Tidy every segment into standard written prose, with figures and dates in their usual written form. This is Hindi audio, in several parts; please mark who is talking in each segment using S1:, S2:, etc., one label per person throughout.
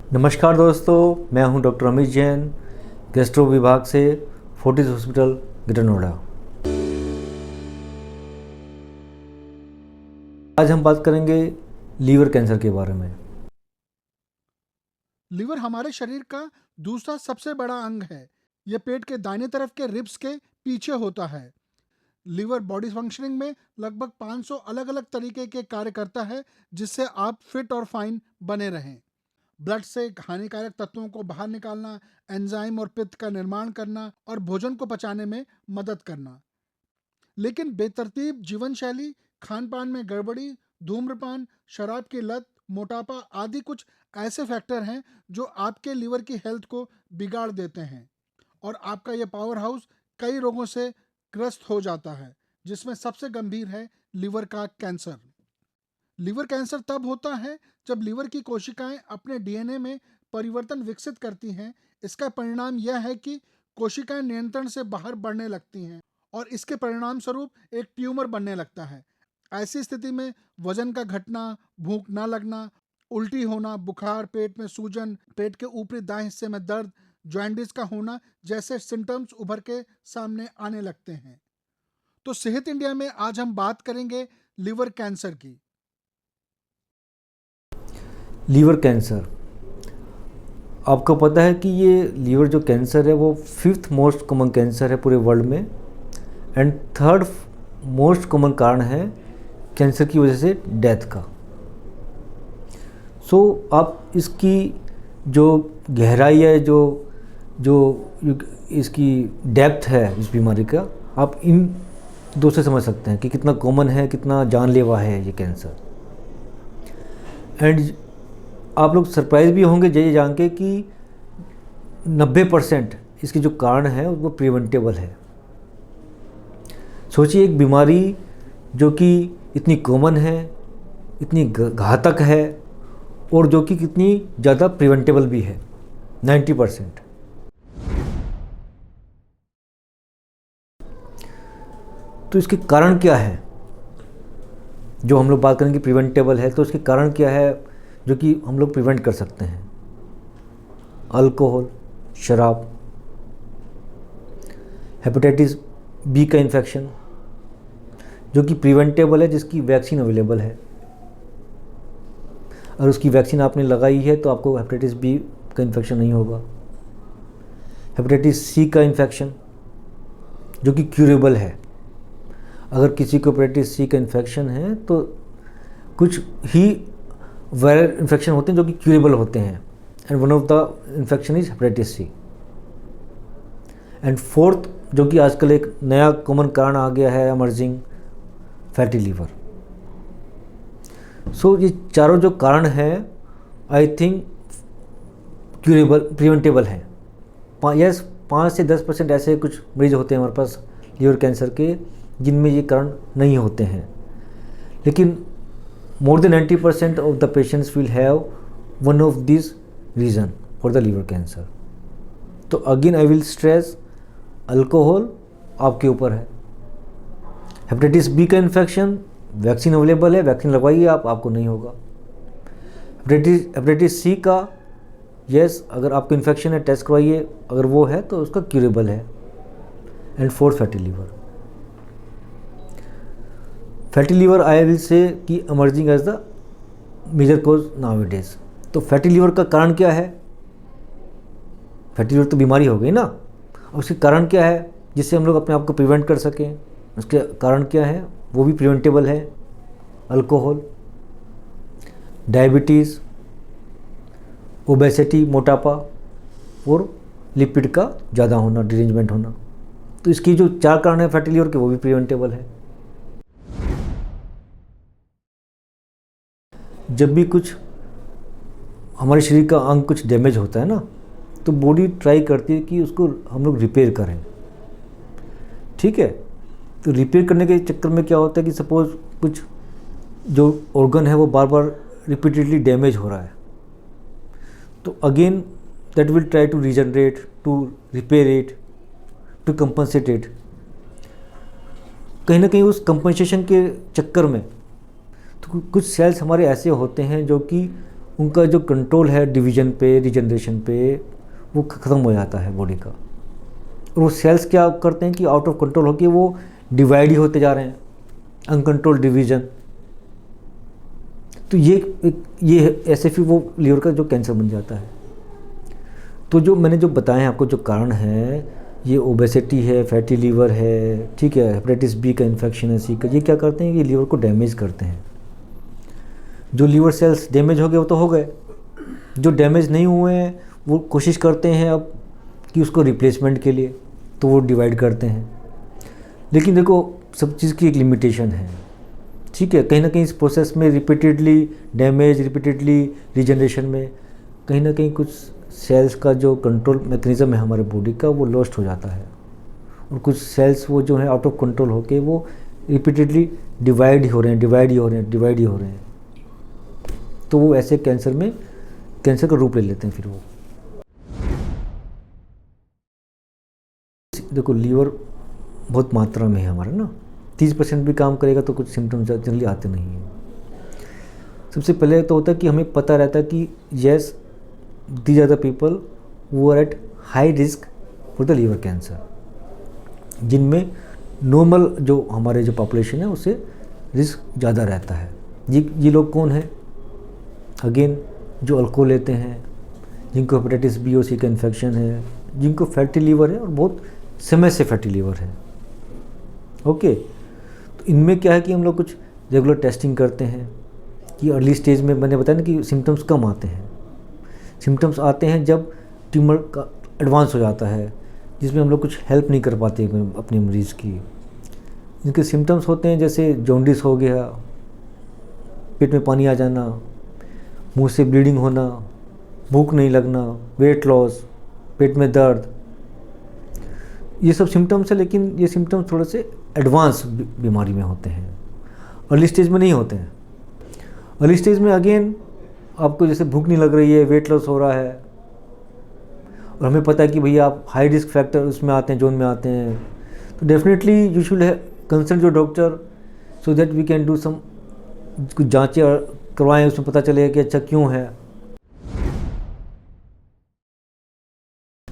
S1: नमस्कार दोस्तों, मैं हूं डॉक्टर अमित जैन, गैस्ट्रो विभाग से फोर्टिस हॉस्पिटल ग्रेटर नोएडा। आज हम बात करेंगे लीवर कैंसर के बारे में।
S2: लिवर हमारे शरीर का दूसरा सबसे बड़ा अंग है। यह पेट के दाहिने तरफ के रिब्स के पीछे होता है। लिवर बॉडी फंक्शनिंग में लगभग 500 अलग अलग तरीके के कार्य करता है, जिससे आप फिट और फाइन बने रहें। ब्लड से हानिकारक तत्वों को बाहर निकालना, एंजाइम और पित्त का निर्माण करना और भोजन को पचाने में मदद करना। लेकिन बेतरतीब जीवन शैली, खान पान में गड़बड़ी, धूम्रपान, शराब की लत, मोटापा आदि कुछ ऐसे फैक्टर हैं जो आपके लीवर की हेल्थ को बिगाड़ देते हैं और आपका यह पावर हाउस कई रोगों से ग्रस्त हो जाता है, जिसमें सबसे गंभीर है लीवर का कैंसर। लीवर कैंसर तब होता है जब लीवर की कोशिकाएं अपने डीएनए में परिवर्तन विकसित करती हैं। इसका परिणाम यह है कि कोशिकाएं नियंत्रण से बाहर बढ़ने लगती हैं और इसके परिणाम स्वरूप एक ट्यूमर बनने लगता है। ऐसी स्थिति में वजन का घटना, भूख ना लगना, उल्टी होना, बुखार, पेट में सूजन, पेट के ऊपरी दाएं हिस्से में दर्द, जॉइंटिस का होना जैसे सिम्टम्स उभर के सामने आने लगते हैं। तो सेहत इंडिया में आज हम बात करेंगे लीवर कैंसर की।
S1: लीवर कैंसर, आपको पता है कि ये लीवर जो कैंसर है वो 5th मोस्ट कॉमन कैंसर है पूरे वर्ल्ड में एंड 3rd मोस्ट कॉमन कारण है कैंसर की वजह से डेथ का। आप इसकी जो गहराई है, जो जो इसकी डेप्थ है इस बीमारी का, आप इन दो से समझ सकते हैं कि कितना कॉमन है, कितना जानलेवा है ये कैंसर। एंड आप लोग सरप्राइज भी होंगे ये जान के कि 90% इसके जो कारण है वो प्रिवेंटेबल है। सोचिए, एक बीमारी जो कि इतनी कॉमन है, इतनी घातक है और जो कि कितनी ज़्यादा प्रिवेंटेबल भी है, 90%। तो इसके कारण क्या है? जो हम लोग बात करेंगे प्रिवेंटेबल है, तो इसके कारण क्या है जो कि हम लोग प्रिवेंट कर सकते हैं? अल्कोहल, शराब, हेपेटाइटिस बी का इन्फेक्शन जो कि प्रिवेंटेबल है, जिसकी वैक्सीन अवेलेबल है। और उसकी वैक्सीन आपने लगाई है तो आपको हेपेटाइटिस बी का इन्फेक्शन नहीं होगा। हेपेटाइटिस सी का इन्फेक्शन जो कि क्यूरेबल है। अगर किसी को हेपेटाइटिस सी का इन्फेक्शन है तो कुछ ही वायरल इन्फेक्शन होते हैं जो कि क्यूरेबल होते हैं, and one of the infection is hepatitis C. And 4th जो कि आजकल एक नया कॉमन कारण आ गया है, एमर्जिंग, फैटी लीवर। ये चारों जो कारण हैं, आई थिंक क्यूरेबल, प्रिवेंटेबल हैं। यस, 5 से 10% ऐसे कुछ मरीज होते हैं हमारे पास लीवर कैंसर के जिनमें ये कारण नहीं होते हैं, लेकिन more than 90% of the patients will have one of these reason for the liver cancer. तो again I will stress, alcohol आपके ऊपर है। हेपेटाइटिस बी का इन्फेक्शन, वैक्सीन अवेलेबल है, वैक्सीन लगवाइए आप, आपको नहीं होगा। हेपेटाइटिस सी का, यस, अगर आपको इन्फेक्शन है टेस्ट करवाइए, अगर वो है तो उसका क्यूरेबल है। And 4th fatty liver. Fatty liver I will say कि emerging as the major cause nowadays. तो फैटी लीवर का कारण क्या है? फैटी लीवर तो बीमारी हो गई ना, और उसके कारण क्या है जिससे हम लोग अपने आप को प्रिवेंट कर सकें? उसके कारण क्या है? वो भी प्रिवेंटेबल है। अल्कोहल, डायबिटीज़, ओबेसिटी, मोटापा और लिपिड का ज़्यादा होना, डिरेंजमेंट होना। तो इसकी जो 4 कारण है फैटी लीवर के, वो भी प्रिवेंटेबल है। जब भी कुछ हमारे शरीर का अंग कुछ डैमेज होता है ना, तो बॉडी ट्राई करती है कि उसको हम लोग रिपेयर करें। ठीक है, तो रिपेयर करने के चक्कर में क्या होता है कि सपोज कुछ जो ऑर्गन है वो बार बार रिपीटेडली डैमेज हो रहा है, तो again that will try to regenerate, to repair it, to compensate it. कहीं ना कहीं उस कंपनसेशन के चक्कर में तो कुछ सेल्स हमारे ऐसे होते हैं जो कि उनका जो कंट्रोल है डिवीजन पे, रीजनरेशन पे, वो ख़त्म हो जाता है बॉडी का। और वो सेल्स क्या करते हैं कि आउट ऑफ कंट्रोल होकर वो डिवाइड ही होते जा रहे हैं, अनकंट्रोल्ड डिवीजन। तो ये ऐसे फिर वो लीवर का जो कैंसर बन जाता है। तो जो मैंने जो बताए हैं आपको जो कारण है, ये ओबेसिटी है, फैटी लीवर है, ठीक है, हेपेटाइटिस बी का इन्फेक्शन है, सी का, ये क्या करते हैं कि लीवर को डैमेज करते हैं। जो लीवर सेल्स डैमेज हो गए वो तो हो गए, जो डैमेज नहीं हुए हैं वो कोशिश करते हैं अब कि उसको रिप्लेसमेंट के लिए, तो वो डिवाइड करते हैं। लेकिन देखो सब चीज़ की एक लिमिटेशन है, ठीक है। कहीं ना कहीं इस प्रोसेस में रिपीटेडली डैमेज, रिपीटेडली रीजनरेशन में कहीं ना कहीं कुछ सेल्स का जो कंट्रोल मैकेनिज़्म है हमारे बॉडी का वो लॉस्ट हो जाता है, और कुछ सेल्स वो जो है आउट ऑफ कंट्रोल होके वो रिपीटेडली डिवाइड ही हो रहे हैं। तो वो ऐसे कैंसर का रूप ले लेते हैं फिर वो। देखो लीवर बहुत मात्रा में है हमारा ना, 30% भी काम करेगा तो कुछ सिम्टम्स जनरली आते नहीं हैं। सबसे पहले तो होता है कि हमें पता रहता है कि yes these are the people who are at high risk for the liver cancer, जिनमें नॉर्मल जो हमारे जो पॉपुलेशन है उससे रिस्क ज़्यादा रहता है। ये लोग कौन हैं? अगेन जो अल्कोहल लेते हैं, जिनको हेपेटाइटिस बी और सी का इन्फेक्शन है, जिनको फैटी लीवर है और बहुत समय से फैटी लीवर है। ओके, तो इनमें क्या है कि हम लोग कुछ रेगुलर टेस्टिंग करते हैं कि अर्ली स्टेज में, मैंने बताया ना कि सिम्टम्स कम आते हैं। सिम्टम्स आते हैं जब ट्यूमर का एडवांस हो जाता है, जिसमें हम लोग कुछ हेल्प नहीं कर पाते अपने मरीज़ की। इनके सिम्टम्स होते हैं जैसे जॉन्डिस हो गया, पेट में पानी आ जाना, मुंह से ब्लीडिंग होना, भूख नहीं लगना, वेट लॉस, पेट में दर्द, ये सब सिम्टम्स है। लेकिन ये सिम्टम्स थोड़े से एडवांस बीमारी में होते हैं, अर्ली स्टेज में नहीं होते हैं। अर्ली स्टेज में अगेन आपको जैसे भूख नहीं लग रही है, वेट लॉस हो रहा है, और हमें पता है कि भैया आप हाई रिस्क फैक्टर उसमें आते हैं, जोन में आते हैं, तो definitely you should consult your doctor so that we can do some, कुछ जाँचें करवाएं, उसमें पता चलेगा कि अच्छा क्यों है।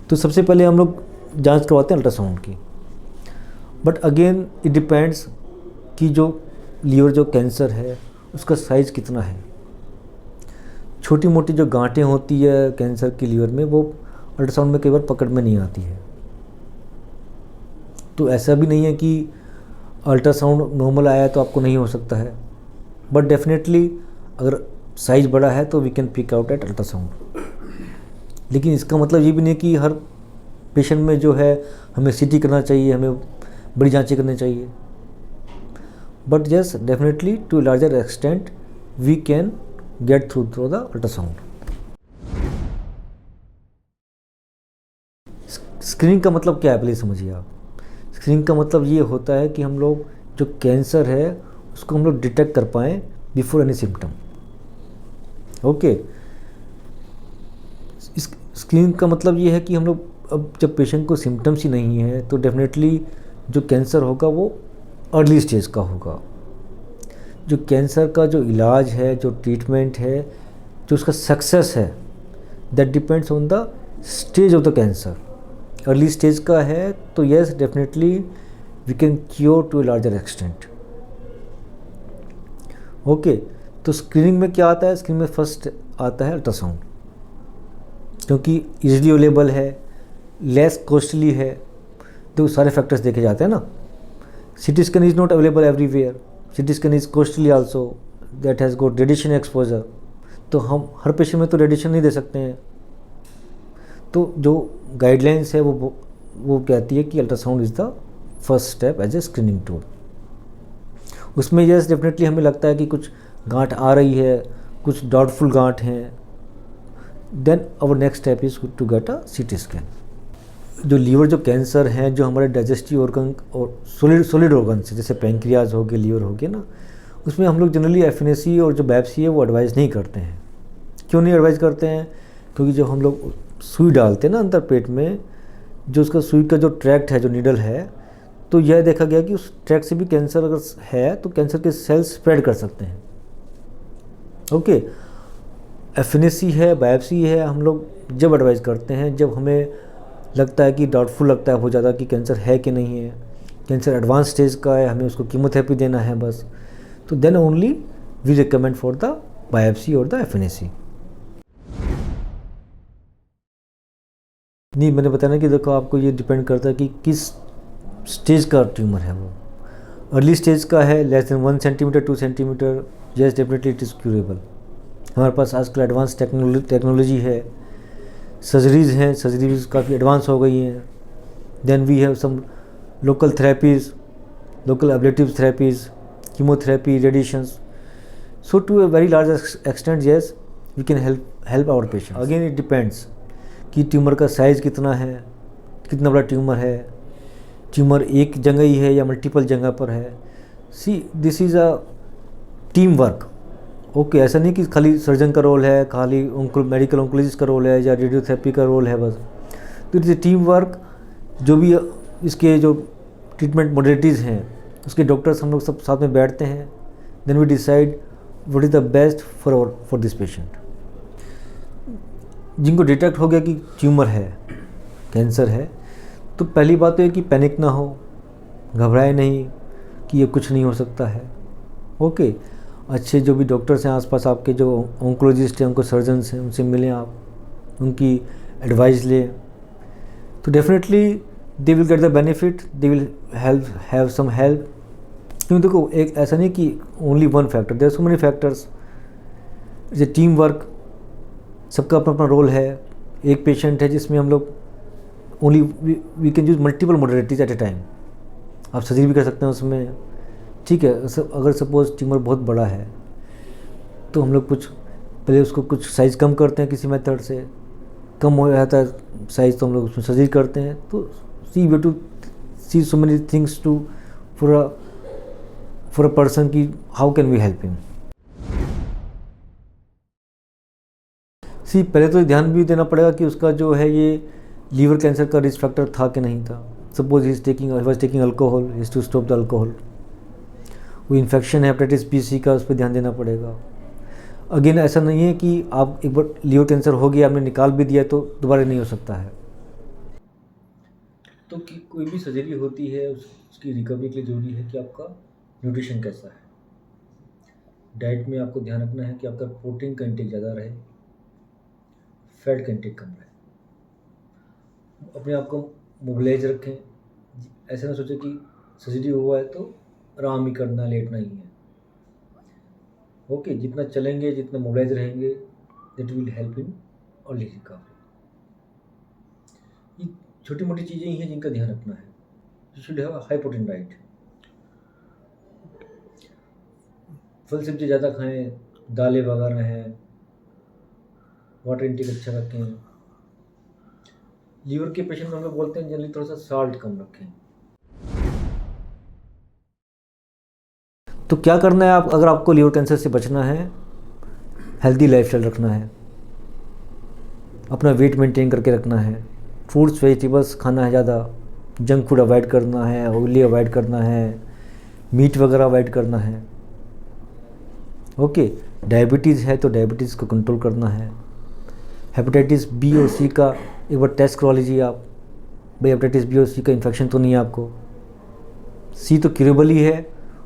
S1: तो सबसे पहले हम लोग जांच करवाते हैं अल्ट्रासाउंड की। बट अगेन इट डिपेंड्स कि जो लीवर जो कैंसर है उसका साइज़ कितना है। छोटी मोटी जो गांठें होती है कैंसर की लीवर में, वो अल्ट्रासाउंड में कई बार पकड़ में नहीं आती है। तो ऐसा भी नहीं है कि अल्ट्रासाउंड नॉर्मल आया तो आपको नहीं हो सकता है, बट डेफिनेटली अगर साइज़ बड़ा है तो we can pick out at ultrasound. लेकिन इसका मतलब ये भी नहीं कि हर पेशेंट में जो है हमें सीटी करना चाहिए, हमें बड़ी जांचें करनी चाहिए। But yes definitely to larger extent we can get through the ultrasound. Screening का मतलब क्या है पहले समझिए आप। स्क्रीनिंग का मतलब ये होता है कि हम लोग जो कैंसर है उसको हम लोग डिटेक्ट कर पाएँ बिफोर एनी सिम्टम। ओके, इस स्क्रीनिंग का मतलब ये है कि हम लोग अब जब पेशेंट को सिम्टम्स ही नहीं है तो डेफिनेटली जो कैंसर होगा वो अर्ली स्टेज का होगा। जो कैंसर का जो इलाज है, जो ट्रीटमेंट है, जो उसका सक्सेस है, that depends on the stage of the cancer. Early stage का है तो yes definitely we can cure to a larger extent. Okay, तो स्क्रीनिंग में क्या आता है? स्क्रीनिंग में फर्स्ट आता है अल्ट्रासाउंड, क्योंकि इजीली अवेलेबल है, लेस कॉस्टली है, तो सारे फैक्टर्स देखे जाते हैं ना। CT scan is not available everywhere, CT scan is costly also, that has got radiation exposure. तो हम हर पेशेंट में तो रेडिएशन नहीं दे सकते हैं। तो जो गाइडलाइंस है वो कहती है कि ultrasound is the first step as a screening tool. उसमें यस डेफिनेटली हमें लगता है कि कुछ गांठ आ रही है, कुछ डाउटफुल गांठ हैं, then our next step is to get a CT scan. जो लीवर जो कैंसर हैं, जो हमारे डाइजेस्टिव ऑर्गन और सॉलिड ऑर्गन से, जैसे पैंक्रियाज हो गए, लीवर हो गया ना, उसमें हम लोग जनरली एफएनएसी और जो बायोप्सी है वो एडवाइस नहीं करते हैं। क्यों नहीं एडवाइस करते हैं? क्योंकि जब हम लोग सुई डालते हैं ना अंदर पेट में, जो उसका सुई का जो ट्रैक्ट है, जो नीडल है, तो यह देखा गया कि उस ट्रैक्ट से भी कैंसर अगर है तो कैंसर के सेल्स स्प्रेड कर सकते हैं। ओके, एफिनिसी है, बायोप्सी है, हम लोग जब एडवाइस करते हैं जब हमें लगता है कि डाउटफुल लगता है बहुत ज़्यादा कि कैंसर है कि नहीं है, कैंसर एडवांस स्टेज का है, हमें उसको कीमोथेरेपी देना है बस, तो then only we recommend for the biopsy और द एफिनिसी। नहीं, मैंने बताया ना कि देखो आपको ये डिपेंड करता है कि किस स्टेज का ट्यूमर है वो। अर्ली स्टेज का है, less than 1 centimetre 2 centimetre, yes definitely it is curable. हमारे पास आजकल एडवांस टेक्नोलॉजी है, सर्जरीज़ हैं, सर्जरीज काफ़ी एडवांस हो गई हैं। Then we have some local therapies, local ablative therapies, chemotherapy, radiations. So to a very large extent yes we can help our patient. Again it depends कि ट्यूमर का साइज़ कितना है, कितना बड़ा ट्यूमर है, ट्यूमर एक जगह ही है या मल्टीपल जगह पर है। See this is a team work. Okay, ऐसा नहीं कि खाली सर्जन का रोल है, खाली मेडिकल ऑन्कोलॉजिस्ट का रोल है या रेडियोथेरेपी का रोल है बस। तो इट इज़ टीम वर्क। जो भी इसके जो ट्रीटमेंट मोडेलिटीज़ हैं उसके डॉक्टर्स हम लोग सब साथ में बैठते हैं, then we decide what is the best for this patient. जिनको डिटेक्ट हो गया कि ट्यूमर है, कैंसर है, तो पहली बात तो ये कि पैनिक ना हो, घबराए नहीं कि ये कुछ नहीं हो सकता है। ओके, अच्छे जो भी डॉक्टर्स हैं आसपास आपके, जो ऑन्कोलॉजिस्ट हैं, उनको सर्जन्स हैं, उनसे मिलें आप, उनकी एडवाइस लें, तो definitely they will get the benefit, they will have some help. क्योंकि देखो एक ऐसा नहीं कि only one factor, there are so many factors. It's a team work, सबका अपना अपना रोल है। एक पेशेंट है जिसमें हम लोग only we can use multiple modalities at a time. आप सर्जरी भी कर सकते हैं उसमें, ठीक है। अगर सपोज ट्यूमर बहुत बड़ा है तो हम लोग कुछ पहले उसको कुछ साइज़ कम करते हैं, किसी मेथड से कम हो जाता है साइज़ तो हम लोग उसमें सर्जरी करते हैं। तो see way to see so many things to for a person की how can we help him. See पहले तो ध्यान भी देना पड़ेगा कि उसका जो है ये लीवर कैंसर का रिस्क फैक्टर था कि नहीं था। Suppose he was taking alcohol, is to stop the alcohol. वो इन्फेक्शन है हेपेटाइटिस बी सी का, उस पर ध्यान देना पड़ेगा। अगेन ऐसा नहीं है कि आप एक बार लीवर कैंसर हो गया, आपने निकाल भी दिया तो दोबारा नहीं हो सकता है। तो कोई भी सर्जरी होती है उसकी रिकवरी के लिए ज़रूरी है कि आपका न्यूट्रिशन कैसा है। डाइट में आपको ध्यान रखना है कि आपका प्रोटीन का इंटेक ज़्यादा रहे, फैट का इंटेक कम रहे। अपने आप को मोबिलाइज रखें। ऐसा ना सोचें कि सर्जरी हुआ है तो आराम ही करना, लेटना ही है। ओके, जितना चलेंगे, जितना मोबिलाइज रहेंगे, that will help in early recovery. ये छोटी मोटी चीज़ें ही हैं जिनका ध्यान रखना है। You should have high protein diet. फल सब्जी ज़्यादा खाएं, दालें वगैरह हैं, वाटर इंटेक अच्छा रखें। लीवर के पेशेंट में हम लोग बोलते हैं जनरली थोड़ा सा साल्ट कम रखें। तो क्या करना है आप, अगर आपको लीवर कैंसर से बचना है, हेल्दी लाइफस्टाइल रखना है, अपना वेट मेंटेन करके रखना है, फ्रूट्स वेजिटेबल्स खाना है ज़्यादा, जंक फूड अवॉइड करना है, ऑयली अवॉइड करना है, मीट वगैरह अवॉइड करना है। ओके, डायबिटीज़ है तो डायबिटीज़ को कंट्रोल करना है। हेपेटाइटिस बी और सी का एक बार टेस्ट करवा लीजिए आप, भाई हेपेटाइटिस बी और सी का इन्फेक्शन तो नहीं है आपको। सी तो क्यूरेबल ही है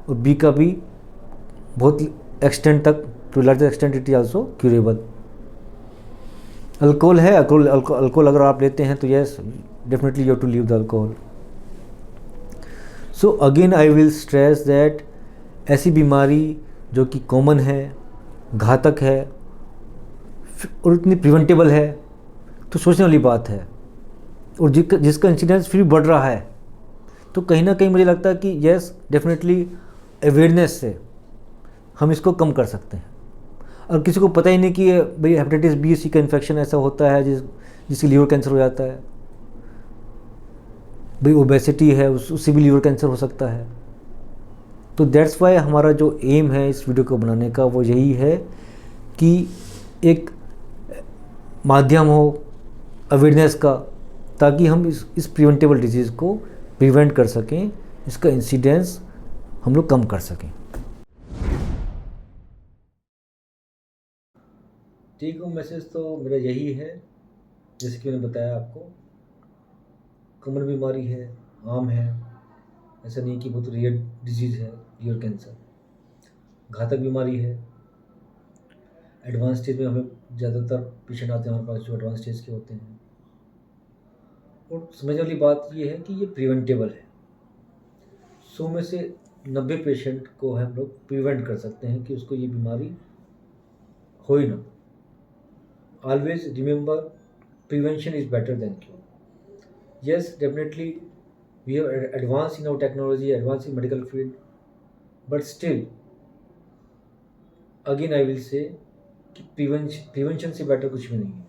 S1: और बी का भी बहुत एक्सटेंट तक, to large extent it is also curable. Alcohol है, अल्कोहल अगर आप लेते हैं तो yes definitely you have to leave the alcohol. So again I will stress that ऐसी बीमारी जो कि कॉमन है, घातक है और इतनी प्रिवेंटेबल है, तो सोचने वाली बात है। और जिसका इंसिडेंस फिर भी बढ़ रहा है, तो कहीं ना कहीं मुझे लगता है कि यस डेफिनेटली अवेयरनेस से हम इसको कम कर सकते हैं। और किसी को पता ही नहीं कि भाई हेपेटाइटिस बी सी का इन्फेक्शन ऐसा होता है जिसकी लीवर कैंसर हो जाता है, भाई ओबेसिटी है उससे भी लीवर कैंसर हो सकता है। तो दैट्स वाई हमारा जो एम है इस वीडियो को बनाने का वो यही है कि एक माध्यम हो अवेयरनेस का, ताकि हम इस प्रिवेंटेबल डिजीज़ को प्रिवेंट कर सकें, इसका इंसिडेंस हम लोग कम कर सकें। टेक होम मैसेज तो मेरा यही है, जैसे कि मैंने बताया आपको, कॉमन बीमारी है, आम है, ऐसा नहीं कि बहुत रेयर डिजीज़ है लीवर कैंसर, घातक बीमारी है। एडवांस स्टेज में हमें ज़्यादातर पेशेंट आते हैं हमारे पास जो एडवांस स्टेज के होते हैं। और समझने वाली बात ये है कि ये प्रिवेंटेबल है। 100 में से 90 पेशेंट को हम लोग प्रिवेंट कर सकते हैं कि उसको ये बीमारी हो ही ना। Always remember, prevention is better than cure. Yes, definitely we have advance in our technology, advance in medical field, but still again I will say कि प्रिवेंशन से बेटर कुछ भी नहीं है।